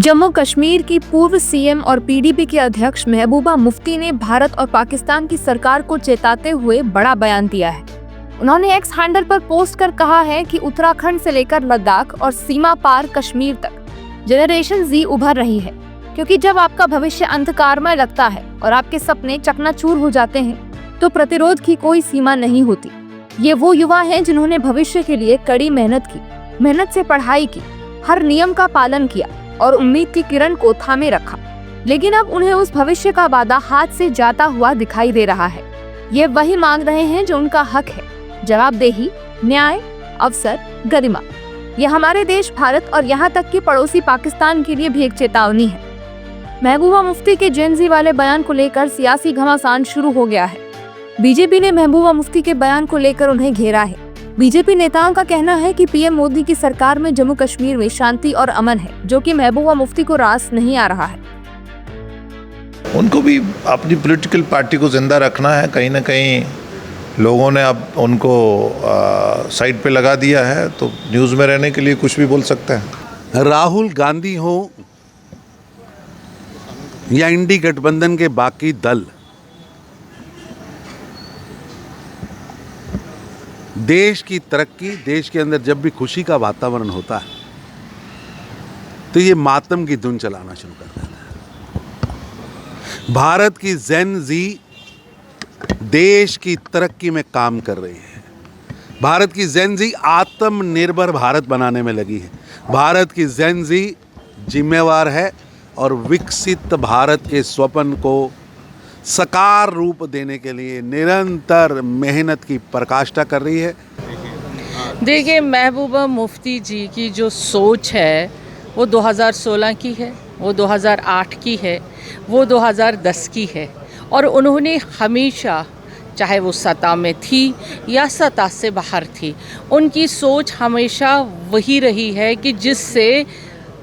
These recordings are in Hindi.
जम्मू कश्मीर की पूर्व सीएम और पीडीपी के अध्यक्ष महबूबा मुफ्ती ने भारत और पाकिस्तान की सरकार को चेताते हुए बड़ा बयान दिया है। उन्होंने एक्स हैंडल पर पोस्ट कर कहा है कि उत्तराखंड से लेकर लद्दाख और सीमा पार कश्मीर तक जनरेशन जी उभर रही है, क्योंकि जब आपका भविष्य अंधकारमय लगता है और आपके सपने चकनाचूर हो जाते हैं तो प्रतिरोध की कोई सीमा नहीं होती। ये वो युवा हैं जिन्होंने भविष्य के लिए कड़ी मेहनत से पढ़ाई की, हर नियम का पालन किया और उम्मीद की किरण को थामे रखा, लेकिन अब उन्हें उस भविष्य का वादा हाथ से जाता हुआ दिखाई दे रहा है। ये वही मांग रहे हैं जो उनका हक है, जवाबदेही, न्याय, अवसर, गरिमा। ये हमारे देश भारत और यहाँ तक कि पड़ोसी पाकिस्तान के लिए भी एक चेतावनी है। महबूबा मुफ्ती के जेन ज़ी वाले बयान को लेकर सियासी घमासान शुरू हो गया है। बीजेपी ने महबूबा मुफ्ती के बयान को लेकर उन्हें घेरा है। बीजेपी नेताओं का कहना है कि पीएम मोदी की सरकार में जम्मू कश्मीर में शांति और अमन है, जो कि महबूबा मुफ्ती को रास नहीं आ रहा है। उनको भी अपनी पॉलिटिकल पार्टी को जिंदा रखना है। कहीं ना कहीं लोगों ने अब उनको साइड पे लगा दिया है, तो न्यूज़ में रहने के लिए कुछ भी बोल सकते हैं। राहुल गांधी हो या इंडी गठबंधन के बाकी दल, देश की तरक्की, देश के अंदर जब भी खुशी का वातावरण होता है तो ये मातम की धुन चलाना शुरू कर देता है। भारत की जेन जी देश की तरक्की में काम कर रही है। भारत की जेन जी आत्मनिर्भर भारत बनाने में लगी है। भारत की जेन जी जिम्मेवार है और विकसित भारत के स्वप्न को साकार रूप देने के लिए निरंतर मेहनत की पराकाष्ठा कर रही है। देखिए, महबूबा मुफ्ती जी की जो सोच है वो 2016 की है, वो 2008 की है, वो 2010 की है, और उन्होंने हमेशा, चाहे वो सत्ता में थी या सत्ता से बाहर थी, उनकी सोच हमेशा वही रही है कि जिससे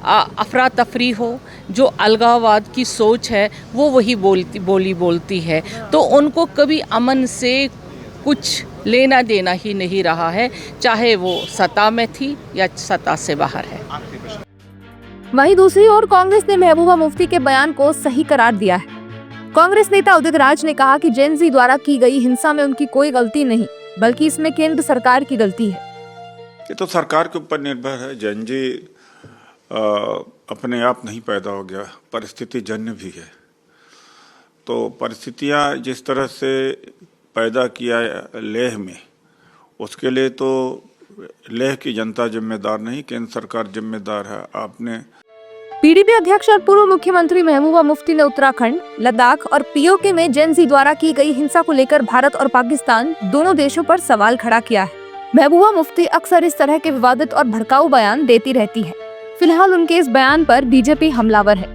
अफरा तफरी हो, जो अलगाववाद की सोच है वो वही बोलती है। तो उनको कभी अमन से कुछ लेना देना ही नहीं रहा है, चाहे वो सत्ता में थी या सत्ता से बाहर है। वहीं दूसरी ओर कांग्रेस ने महबूबा मुफ्ती के बयान को सही करार दिया है। कांग्रेस नेता उदित राज ने कहा कि जेन ज़ी द्वारा की गई हिंसा में उनकी कोई गलती नहीं, बल्कि इसमें केंद्र सरकार की गलती है। ये तो सरकार के ऊपर निर्भर है। जेन ज़ी अपने आप नहीं पैदा हो गया, परिस्थिति जन्य भी है। तो परिस्थितियाँ जिस तरह से पैदा किया लेह में, उसके लिए तो लेह की जनता जिम्मेदार नहीं, केंद्र सरकार जिम्मेदार है। आपने पीडीपी अध्यक्ष और पूर्व मुख्यमंत्री महबूबा मुफ्ती ने उत्तराखंड, लद्दाख और पीओके में जेन ज़ी द्वारा की गई हिंसा को लेकर भारत और पाकिस्तान दोनों देशों पर सवाल खड़ा किया है। महबूबा मुफ्ती अक्सर इस तरह के विवादित और भड़काऊ बयान देती रहती है। फिलहाल उनके इस बयान पर बीजेपी हमलावर है।